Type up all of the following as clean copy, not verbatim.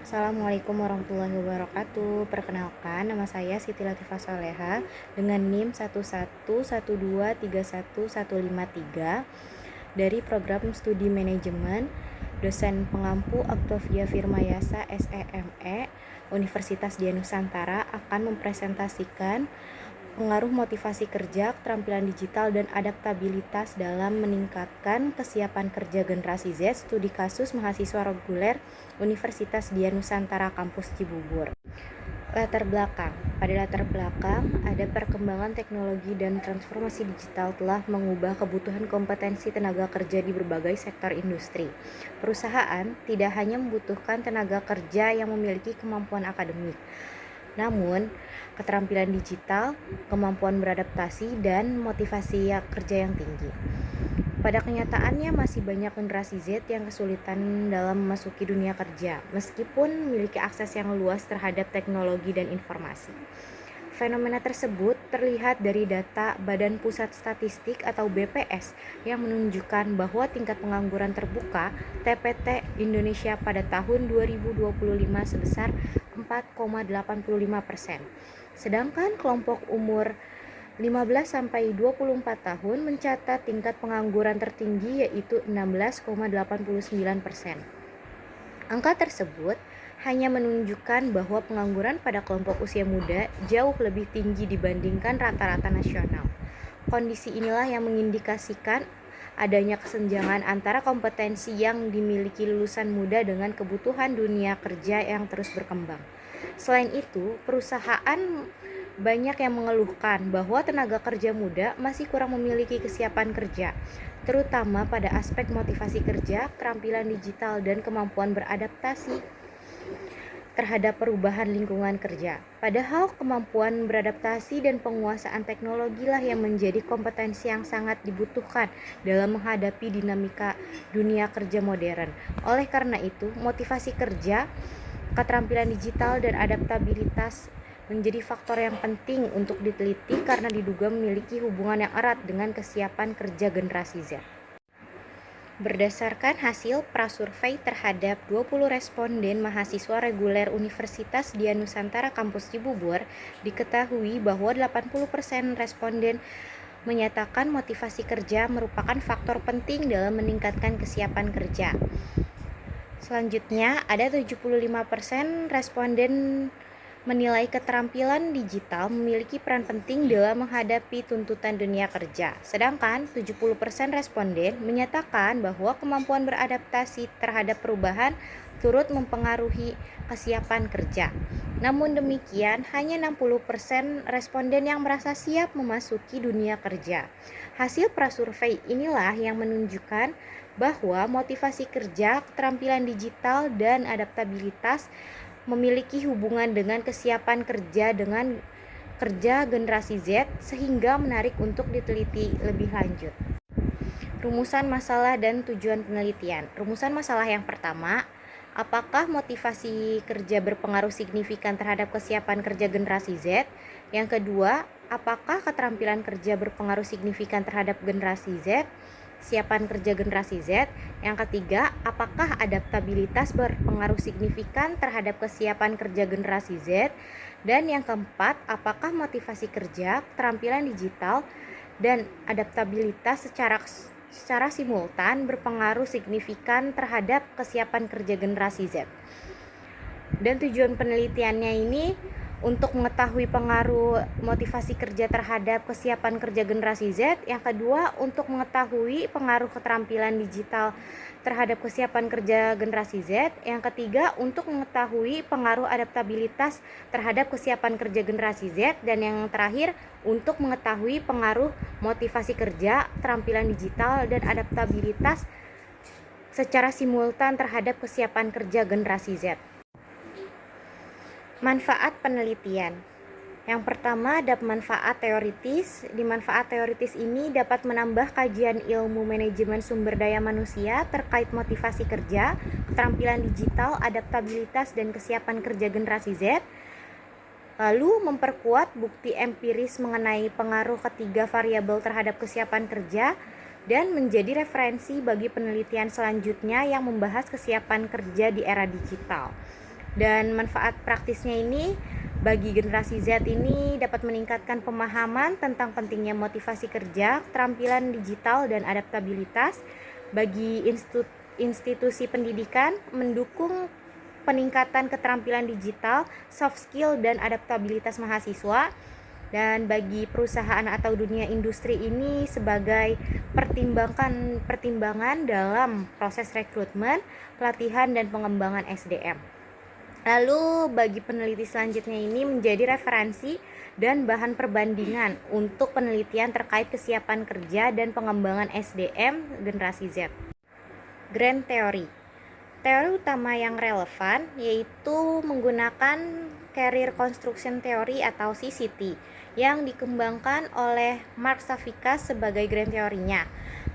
Assalamualaikum warahmatullahi wabarakatuh. Perkenalkan, nama saya Siti Latifah Soleha dengan NIM 111231153 dari Program Studi Manajemen, dosen pengampu Octavia Firmayasa SEME, Universitas Dianusantara akan mempresentasikan pengaruh motivasi kerja, keterampilan digital, dan adaptabilitas dalam meningkatkan kesiapan kerja generasi Z, studi kasus mahasiswa reguler Universitas Dianusantara Kampus Cibubur. Latar belakang. Pada latar belakang, ada perkembangan teknologi dan transformasi digital telah mengubah kebutuhan kompetensi tenaga kerja di berbagai sektor industri. Perusahaan tidak hanya membutuhkan tenaga kerja yang memiliki kemampuan akademik, namun keterampilan digital, kemampuan beradaptasi, dan motivasi kerja yang tinggi. Pada kenyataannya masih banyak generasi Z yang kesulitan dalam memasuki dunia kerja, meskipun memiliki akses yang luas terhadap teknologi dan informasi. Fenomena tersebut terlihat dari data Badan Pusat Statistik atau BPS yang menunjukkan bahwa tingkat pengangguran terbuka TPT Indonesia pada tahun 2025 sebesar 4,85%. Sedangkan kelompok umur 15-24 tahun mencatat tingkat pengangguran tertinggi yaitu 16,89%. Angka tersebut hanya menunjukkan bahwa pengangguran pada kelompok usia muda jauh lebih tinggi dibandingkan rata-rata nasional. Kondisi inilah yang mengindikasikan adanya kesenjangan antara kompetensi yang dimiliki lulusan muda dengan kebutuhan dunia kerja yang terus berkembang. Selain itu, perusahaan banyak yang mengeluhkan bahwa tenaga kerja muda masih kurang memiliki kesiapan kerja, terutama pada aspek motivasi kerja, keterampilan digital, dan kemampuan beradaptasi terhadap perubahan lingkungan kerja. Padahal kemampuan beradaptasi dan penguasaan teknologilah yang menjadi kompetensi yang sangat dibutuhkan dalam menghadapi dinamika dunia kerja modern. Oleh karena itu, motivasi kerja, keterampilan digital, dan adaptabilitas menjadi faktor yang penting untuk diteliti karena diduga memiliki hubungan yang erat dengan kesiapan kerja generasi Z. Berdasarkan hasil prasurvei terhadap 20 responden mahasiswa reguler Universitas Dianusantara Kampus Cibubur, diketahui bahwa 80% responden menyatakan motivasi kerja merupakan faktor penting dalam meningkatkan kesiapan kerja. Selanjutnya, ada 75% responden menilai keterampilan digital memiliki peran penting dalam menghadapi tuntutan dunia kerja. Sedangkan 70% responden menyatakan bahwa kemampuan beradaptasi terhadap perubahan turut mempengaruhi kesiapan kerja. Namun demikian, hanya 60% responden yang merasa siap memasuki dunia kerja. Hasil prasurvei inilah yang menunjukkan bahwa motivasi kerja, keterampilan digital, dan adaptabilitas memiliki hubungan dengan kesiapan kerja dengan kerja generasi Z sehingga menarik untuk diteliti lebih lanjut. Rumusan masalah dan tujuan penelitian. Rumusan masalah yang pertama, apakah motivasi kerja berpengaruh signifikan terhadap kesiapan kerja generasi Z? Yang kedua, apakah keterampilan kerja berpengaruh signifikan terhadap generasi Z? Kesiapan kerja generasi Z. Yang ketiga, apakah adaptabilitas berpengaruh signifikan terhadap kesiapan kerja generasi Z? Dan yang keempat, apakah motivasi kerja, keterampilan digital, dan adaptabilitas secara simultan berpengaruh signifikan terhadap kesiapan kerja generasi Z? Dan tujuan penelitiannya ini untuk mengetahui pengaruh motivasi kerja terhadap kesiapan kerja generasi Z. Yang kedua, untuk mengetahui pengaruh keterampilan digital terhadap kesiapan kerja generasi Z. Yang ketiga, untuk mengetahui pengaruh adaptabilitas terhadap kesiapan kerja generasi Z. Dan yang terakhir, untuk mengetahui pengaruh motivasi kerja, keterampilan digital, dan adaptabilitas secara simultan terhadap kesiapan kerja generasi Z. Manfaat penelitian. Yang pertama, ada manfaat teoritis. Di manfaat teoritis ini dapat menambah kajian ilmu manajemen sumber daya manusia terkait motivasi kerja, keterampilan digital, adaptabilitas, dan kesiapan kerja generasi Z. Lalu memperkuat bukti empiris mengenai pengaruh ketiga variabel terhadap kesiapan kerja dan menjadi referensi bagi penelitian selanjutnya yang membahas kesiapan kerja di era digital. Dan manfaat praktisnya ini bagi generasi Z ini dapat meningkatkan pemahaman tentang pentingnya motivasi kerja, keterampilan digital, dan adaptabilitas bagi institusi pendidikan, mendukung peningkatan keterampilan digital, soft skill, dan adaptabilitas mahasiswa. Dan bagi perusahaan atau dunia industri ini sebagai pertimbangan dalam proses rekrutmen, pelatihan, dan pengembangan SDM. Lalu bagi peneliti selanjutnya ini menjadi referensi dan bahan perbandingan untuk penelitian terkait kesiapan kerja dan pengembangan SDM generasi Z. Grand Theory. Teori utama yang relevan yaitu menggunakan Career Construction Theory atau CCT yang dikembangkan oleh Mark Savikas sebagai grand teorinya.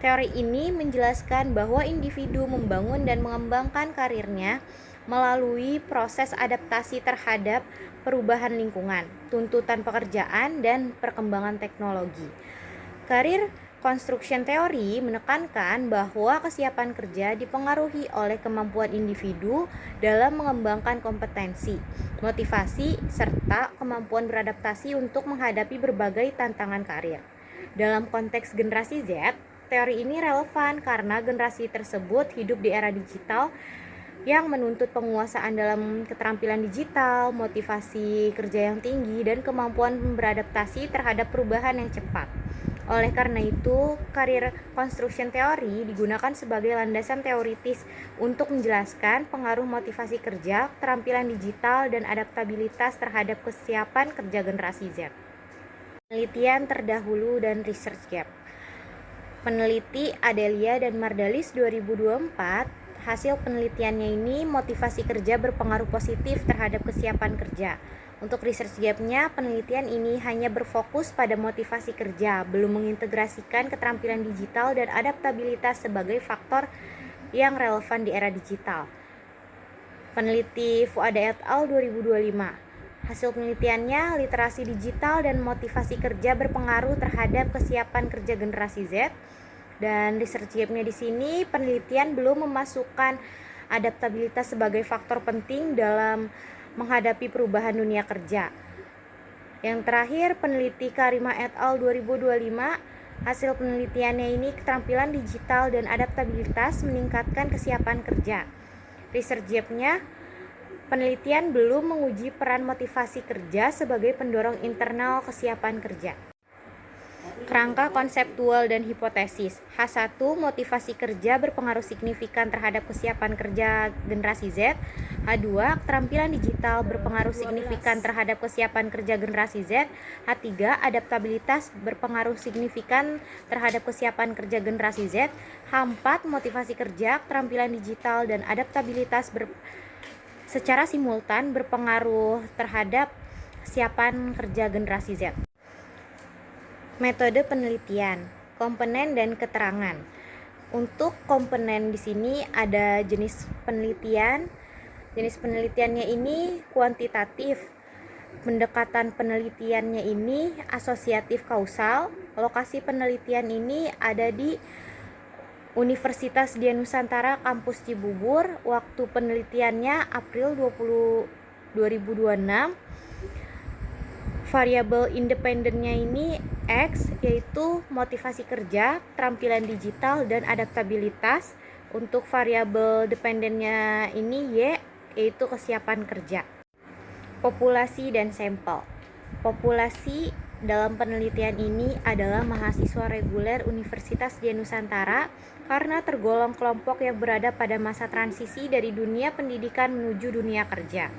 Teori ini menjelaskan bahwa individu membangun dan mengembangkan karirnya melalui proses adaptasi terhadap perubahan lingkungan, tuntutan pekerjaan, dan perkembangan teknologi. Career Construction Theory menekankan bahwa kesiapan kerja dipengaruhi oleh kemampuan individu dalam mengembangkan kompetensi, motivasi, serta kemampuan beradaptasi untuk menghadapi berbagai tantangan karir. Dalam konteks generasi Z, teori ini relevan karena generasi tersebut hidup di era digital yang menuntut penguasaan dalam keterampilan digital, motivasi kerja yang tinggi, dan kemampuan beradaptasi terhadap perubahan yang cepat. Oleh karena itu, Career Construction Theory digunakan sebagai landasan teoritis untuk menjelaskan pengaruh motivasi kerja, keterampilan digital, dan adaptabilitas terhadap kesiapan kerja generasi Z. Penelitian terdahulu dan research gap. Peneliti Adelia dan Mardalis 2024, hasil penelitiannya ini motivasi kerja berpengaruh positif terhadap kesiapan kerja. Untuk research gap-nya, penelitian ini hanya berfokus pada motivasi kerja, belum mengintegrasikan keterampilan digital dan adaptabilitas sebagai faktor yang relevan di era digital. Peneliti Fuada et al. 2025. Hasil penelitiannya, literasi digital dan motivasi kerja berpengaruh terhadap kesiapan kerja generasi Z. Dan research gap-nya di sini, penelitian belum memasukkan adaptabilitas sebagai faktor penting dalam menghadapi perubahan dunia kerja. Yang terakhir, peneliti Karima et al. 2025, hasil penelitiannya ini keterampilan digital dan adaptabilitas meningkatkan kesiapan kerja. Research gap-nya, penelitian belum menguji peran motivasi kerja sebagai pendorong internal kesiapan kerja. Kerangka konseptual dan hipotesis. H1, motivasi kerja berpengaruh signifikan terhadap kesiapan kerja generasi Z. H2, keterampilan digital berpengaruh signifikan terhadap kesiapan kerja generasi Z. H3, adaptabilitas berpengaruh signifikan terhadap kesiapan kerja generasi Z. H4, motivasi kerja, keterampilan digital, dan adaptabilitas secara simultan berpengaruh terhadap kesiapan kerja generasi Z. Metode penelitian, komponen dan keterangan. Untuk komponen di sini ada jenis penelitian. Jenis penelitiannya ini kuantitatif. Pendekatan penelitiannya ini asosiatif kausal. Lokasi penelitian ini ada di Universitas Dian Nusantara Kampus Cibubur. Waktu penelitiannya April 2026. Variabel independennya ini X, yaitu motivasi kerja, keterampilan digital, dan adaptabilitas. Untuk variabel dependennya ini Y, yaitu kesiapan kerja. Populasi dan sampel. Populasi dalam penelitian ini adalah mahasiswa reguler Universitas Dian Nusantara karena tergolong kelompok yang berada pada masa transisi dari dunia pendidikan menuju dunia kerja.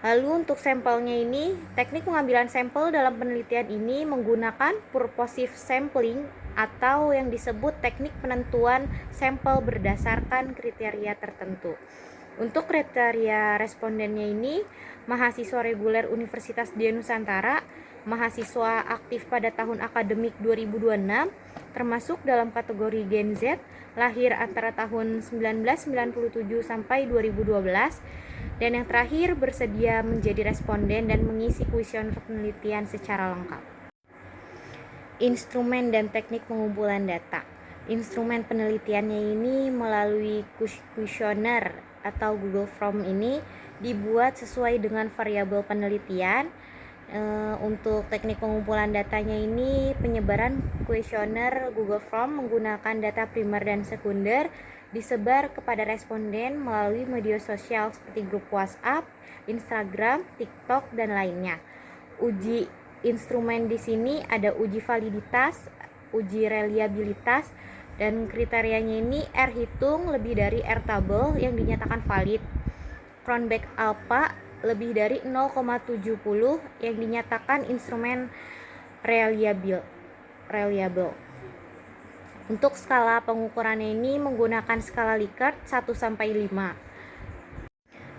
Lalu untuk sampelnya ini, teknik pengambilan sampel dalam penelitian ini menggunakan purposive sampling atau yang disebut teknik penentuan sampel berdasarkan kriteria tertentu. Untuk kriteria respondennya ini, mahasiswa reguler Universitas Dian Nusantara, mahasiswa aktif pada tahun akademik 2026, termasuk dalam kategori Gen Z, lahir antara tahun 1997 sampai 2012, dan yang terakhir bersedia menjadi responden dan mengisi kuesioner penelitian secara lengkap. Instrumen dan teknik pengumpulan data. Instrumen penelitiannya ini melalui kuesioner atau Google Form ini dibuat sesuai dengan variabel penelitian. Untuk teknik pengumpulan datanya ini penyebaran kuesioner Google Form menggunakan data primer dan sekunder disebar kepada responden melalui media sosial seperti grup WhatsApp, Instagram, TikTok, dan lainnya. Uji instrumen di sini ada uji validitas, uji reliabilitas, dan kriterianya ini R hitung lebih dari R tabel yang dinyatakan valid. Cronbach alpha lebih dari 0,70 yang dinyatakan instrumen reliable. Untuk skala pengukurannya ini menggunakan skala Likert 1-5.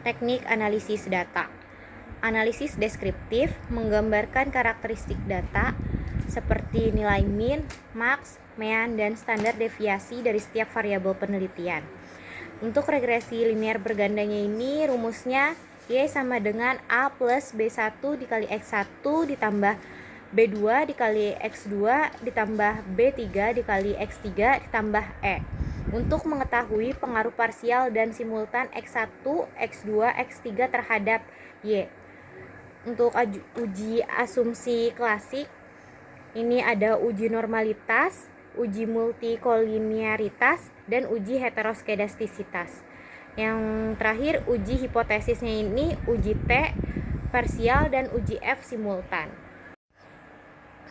Teknik analisis data. Analisis deskriptif menggambarkan karakteristik data seperti nilai min, max, mean, dan standar deviasi dari setiap variabel penelitian. Untuk regresi linear bergandanya ini rumusnya Y sama dengan A plus B1 dikali X1 ditambah B2 dikali X2 ditambah B3 dikali X3 ditambah E. Untuk mengetahui pengaruh parsial dan simultan X1, X2, X3 terhadap Y. Untuk uji asumsi klasik, ini ada uji normalitas, uji multikolinearitas, dan uji heteroskedastisitas. Yang terakhir uji hipotesisnya ini uji T parsial dan uji F simultan.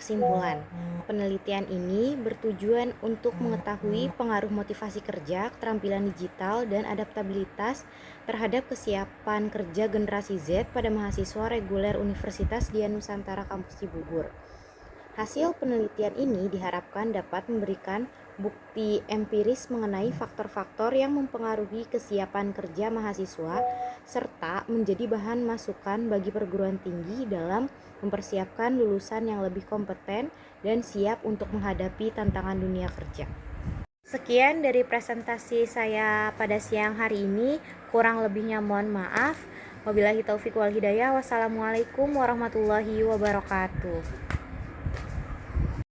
Kesimpulan, penelitian ini bertujuan untuk mengetahui pengaruh motivasi kerja, keterampilan digital, dan adaptabilitas terhadap kesiapan kerja generasi Z pada mahasiswa reguler Universitas Dian Nusantara Kampus Cibubur. Hasil penelitian ini diharapkan dapat memberikan bukti empiris mengenai faktor-faktor yang mempengaruhi kesiapan kerja mahasiswa serta menjadi bahan masukan bagi perguruan tinggi dalam mempersiapkan lulusan yang lebih kompeten dan siap untuk menghadapi tantangan dunia kerja. Sekian dari presentasi saya pada siang hari ini, kurang lebihnya mohon maaf. Wabillahi taufiq wal hidayah. Wassalamualaikum warahmatullahi wabarakatuh.